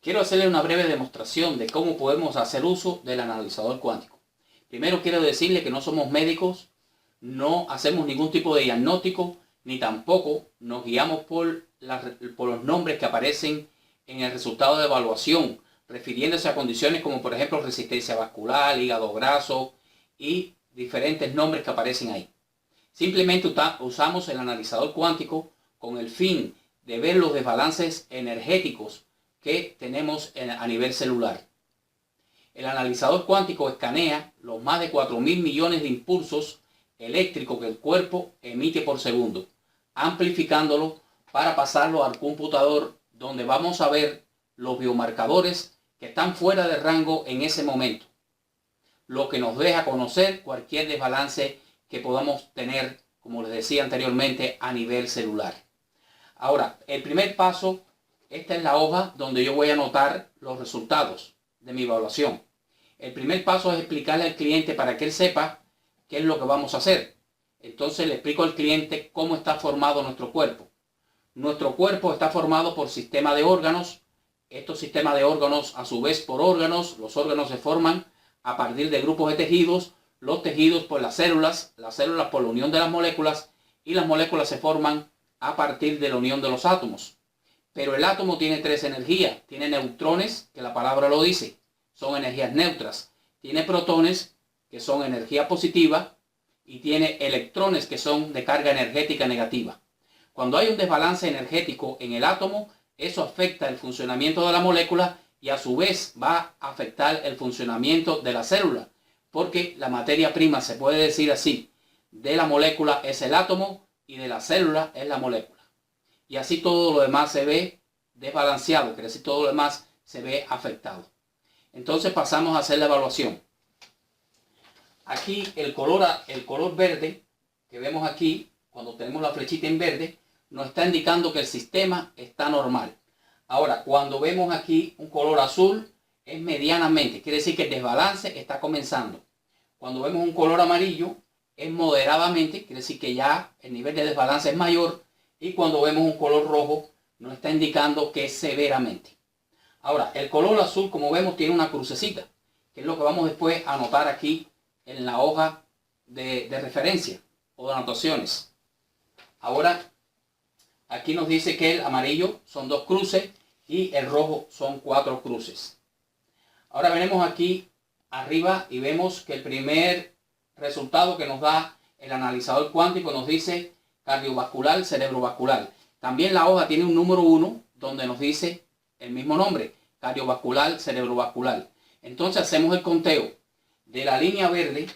Quiero hacerle una breve demostración de cómo podemos hacer uso del analizador cuántico. Primero quiero decirle que no somos médicos, no hacemos ningún tipo de diagnóstico, ni tampoco nos guiamos por los nombres que aparecen en el resultado de evaluación, refiriéndose a condiciones como por ejemplo resistencia vascular, hígado graso y diferentes nombres que aparecen ahí. Simplemente usamos el analizador cuántico con el fin de ver los desbalances energéticos que tenemos a nivel celular. El analizador cuántico escanea los más de 4.000 millones de impulsos eléctricos que el cuerpo emite por segundo, amplificándolo para pasarlo al computador, donde vamos a ver los biomarcadores que están fuera de rango en ese momento, lo que nos deja conocer cualquier desbalance que podamos tener, como les decía anteriormente, a nivel celular. Ahora, el primer paso, esta es la hoja donde yo voy a anotar los resultados de mi evaluación. El primer paso es explicarle al cliente para que él sepa qué es lo que vamos a hacer. Entonces le explico al cliente cómo está formado nuestro cuerpo. Nuestro cuerpo está formado por sistema de órganos. Estos sistemas de órganos, a su vez por órganos, los órganos se forman a partir de grupos de tejidos, los tejidos por las células por la unión de las moléculas, y las moléculas se forman a partir de la unión de los átomos. Pero el átomo tiene tres energías. Tiene neutrones, que la palabra lo dice, son energías neutras. Tiene protones, que son energía positiva, y tiene electrones, que son de carga energética negativa. Cuando hay un desbalance energético en el átomo, eso afecta el funcionamiento de la molécula y a su vez va a afectar el funcionamiento de la célula, porque la materia prima, se puede decir así, de la molécula es el átomo y de la célula es la molécula. Y así todo lo demás se ve desbalanceado, quiere decir todo lo demás se ve afectado. Entonces pasamos a hacer la evaluación. Aquí el color verde que vemos aquí, cuando tenemos la flechita en verde, nos está indicando que el sistema está normal. Ahora, cuando vemos aquí un color azul, es medianamente, quiere decir que el desbalance está comenzando. Cuando vemos un color amarillo, es moderadamente, quiere decir que ya el nivel de desbalance es mayor. Y cuando vemos un color rojo, nos está indicando que es severamente. Ahora, el color azul, como vemos, tiene una crucecita, que es lo que vamos después a anotar aquí en la hoja de referencia o de anotaciones. Ahora, aquí nos dice que el amarillo son 2 cruces y el rojo son 4 cruces. Ahora venimos aquí arriba y vemos que el primer resultado que nos da el analizador cuántico nos dice cardiovascular, cerebrovascular. También la hoja tiene un número 1 donde nos dice el mismo nombre, cardiovascular, cerebrovascular. Entonces hacemos el conteo de la línea verde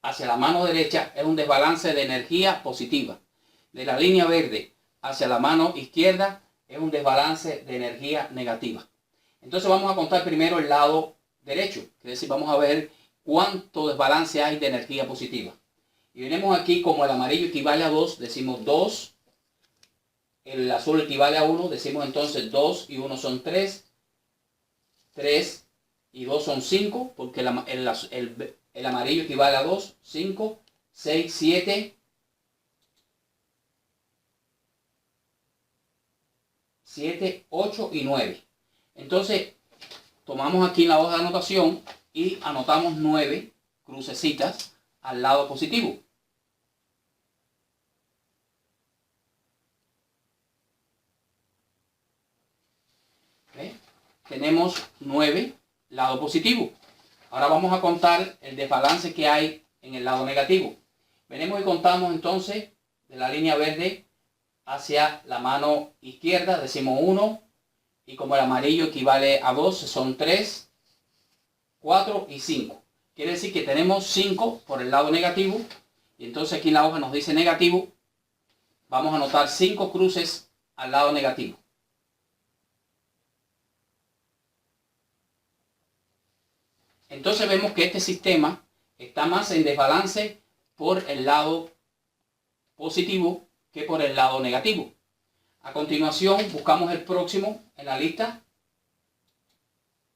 hacia la mano derecha, es un desbalance de energía positiva. De la línea verde hacia la mano izquierda es un desbalance de energía negativa. Entonces vamos a contar primero el lado derecho, es decir, vamos a ver cuánto desbalance hay de energía positiva. Y venimos aquí, como el amarillo equivale a 2, decimos 2. El azul equivale a 1, decimos entonces 2 y 1 son 3. 3 y 2 son 5, porque el amarillo equivale a 2. 5, 6, 7. 7, 8 y 9. Entonces, tomamos aquí en la hoja de anotación y anotamos 9 crucecitas al lado positivo. ¿Ve? Tenemos 9 lado positivo. Ahora vamos a contar el desbalance que hay en el lado negativo. Venimos y contamos entonces de la línea verde hacia la mano izquierda, decimos 1, y como el amarillo equivale a 2, son 3, 4 y 5. Quiere decir que tenemos 5 por el lado negativo, y entonces aquí en la hoja nos dice negativo. Vamos a anotar 5 cruces al lado negativo. Entonces vemos que este sistema está más en desbalance por el lado positivo que por el lado negativo. A continuación buscamos el próximo en la lista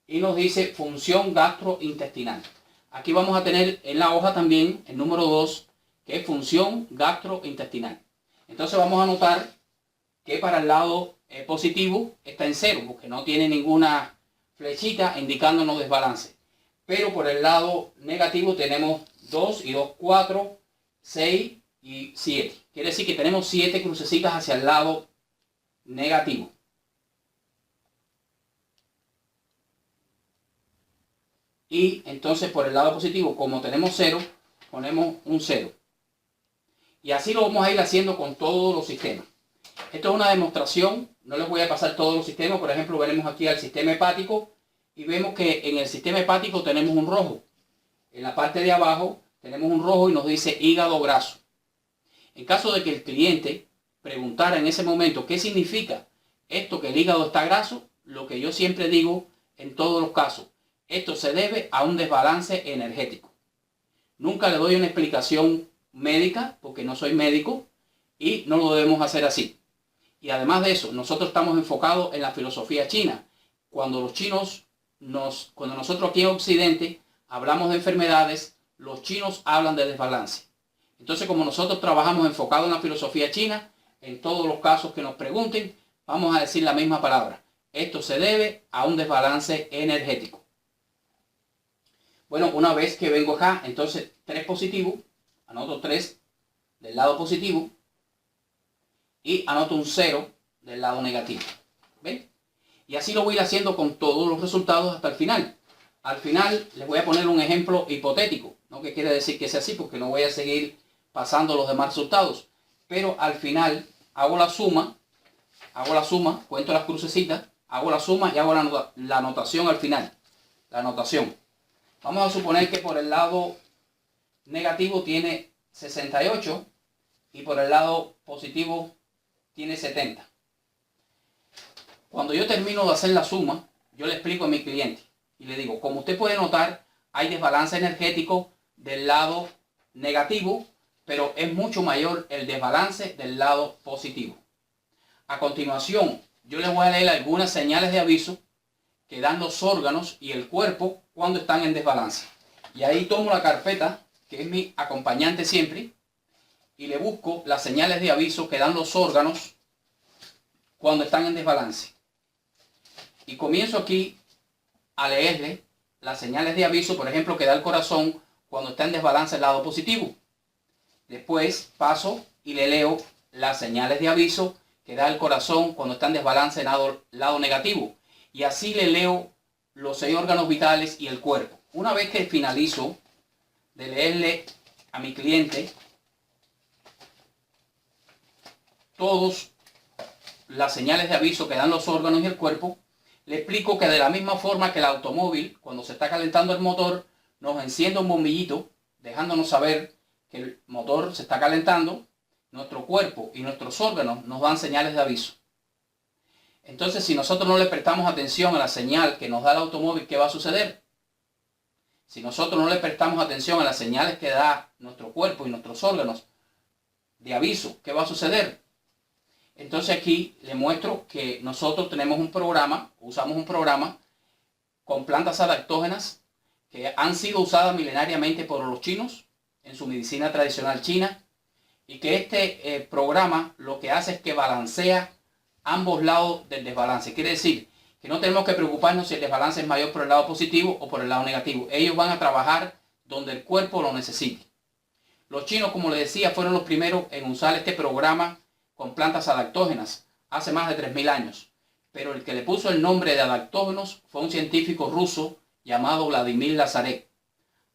y nos dice función gastrointestinal. Aquí vamos a tener en la hoja también el número 2, que es función gastrointestinal. Entonces vamos a anotar que para el lado positivo está en 0, porque no tiene ninguna flechita indicándonos desbalance. Pero por el lado negativo tenemos 2 y 2, 4, 6 y 7. Quiere decir que tenemos 7 crucecitas hacia el lado negativo. Y entonces por el lado positivo, como tenemos 0, ponemos un 0. Y así lo vamos a ir haciendo con todos los sistemas. Esto es una demostración, no les voy a pasar todos los sistemas. Por ejemplo, veremos aquí al sistema hepático y vemos que en el sistema hepático tenemos un rojo. En la parte de abajo tenemos un rojo y nos dice hígado graso. En caso de que el cliente preguntara en ese momento qué significa esto que el hígado está graso, lo que yo siempre digo en todos los casos, esto se debe a un desbalance energético. Nunca le doy una explicación médica porque no soy médico y no lo debemos hacer así. Y además de eso, nosotros estamos enfocados en la filosofía china. Cuando nosotros aquí en Occidente hablamos de enfermedades, los chinos hablan de desbalance. Entonces, como nosotros trabajamos enfocado en la filosofía china, en todos los casos que nos pregunten, vamos a decir la misma palabra. Esto se debe a un desbalance energético. Bueno, una vez que vengo acá, entonces 3 positivo, anoto 3 del lado positivo y anoto un 0 del lado negativo. ¿Ven? Y así lo voy a ir haciendo con todos los resultados hasta el final. Al final les voy a poner un ejemplo hipotético, no que quiere decir que sea así, porque no voy a seguir pasando los demás resultados. Pero al final hago la suma, cuento las crucecitas, hago la suma y hago la anotación al final. La anotación. Vamos a suponer que por el lado negativo tiene 68 y por el lado positivo tiene 70. Cuando yo termino de hacer la suma, yo le explico a mi cliente y le digo, como usted puede notar, hay desbalance energético del lado negativo, pero es mucho mayor el desbalance del lado positivo. A continuación, yo les voy a leer algunas señales de aviso que dan los órganos y el cuerpo cuando están en desbalance. Y ahí tomo la carpeta, que es mi acompañante siempre, y le busco las señales de aviso que dan los órganos cuando están en desbalance. Y comienzo aquí a leerle las señales de aviso, por ejemplo, que da el corazón cuando está en desbalance el lado positivo. Después paso y le leo las señales de aviso que da el corazón cuando está en desbalance el lado negativo. Y así le leo los 6 órganos vitales y el cuerpo. Una vez que finalizo de leerle a mi cliente todas las señales de aviso que dan los órganos y el cuerpo, le explico que de la misma forma que el automóvil, cuando se está calentando el motor, nos enciende un bombillito, dejándonos saber que el motor se está calentando, nuestro cuerpo y nuestros órganos nos dan señales de aviso. Entonces, si nosotros no le prestamos atención a la señal que nos da el automóvil, ¿qué va a suceder? Si nosotros no le prestamos atención a las señales que da nuestro cuerpo y nuestros órganos de aviso, ¿qué va a suceder? Entonces aquí le muestro que nosotros tenemos un programa, usamos un programa con plantas adaptógenas que han sido usadas milenariamente por los chinos en su medicina tradicional china, y que este programa lo que hace es que balancea ambos lados del desbalance. Quiere decir que no tenemos que preocuparnos si el desbalance es mayor por el lado positivo o por el lado negativo. Ellos van a trabajar donde el cuerpo lo necesite. Los chinos, como les decía, fueron los primeros en usar este programa con plantas adaptógenas hace más de 3000 años. Pero el que le puso el nombre de adaptógenos fue un científico ruso llamado Vladimir Lazarev.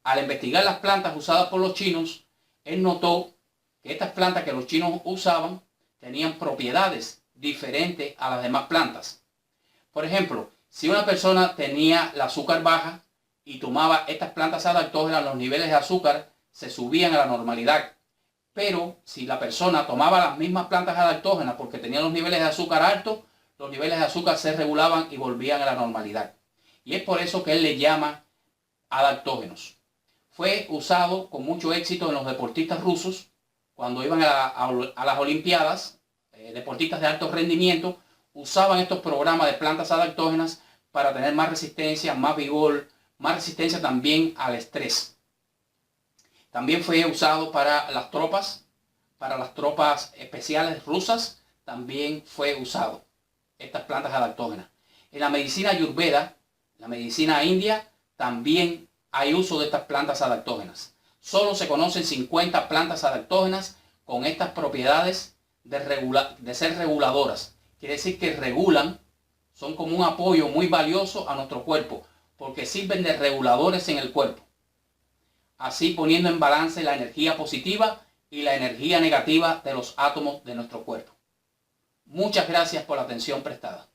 Al investigar las plantas usadas por los chinos, él notó que estas plantas que los chinos usaban tenían propiedades diferentes a las demás plantas. Por ejemplo, si una persona tenía el azúcar baja y tomaba estas plantas adaptógenas, los niveles de azúcar se subían a la normalidad. Pero si la persona tomaba las mismas plantas adaptógenas porque tenía los niveles de azúcar altos, los niveles de azúcar se regulaban y volvían a la normalidad. Y es por eso que él le llama adaptógenos. Fue usado con mucho éxito en los deportistas rusos cuando iban a las Olimpiadas. Deportistas de alto rendimiento usaban estos programas de plantas adaptógenas para tener más resistencia, más vigor, más resistencia también al estrés. También fue usado para las tropas especiales rusas. también fue usado, estas plantas adaptógenas. En la medicina ayurveda, la medicina india, también hay uso de estas plantas adaptógenas. Solo se conocen 50 plantas adaptógenas con estas propiedades de ser reguladoras. Quiere decir que regulan, son como un apoyo muy valioso a nuestro cuerpo, porque sirven de reguladores en el cuerpo. Así poniendo en balance la energía positiva y la energía negativa de los átomos de nuestro cuerpo. Muchas gracias por la atención prestada.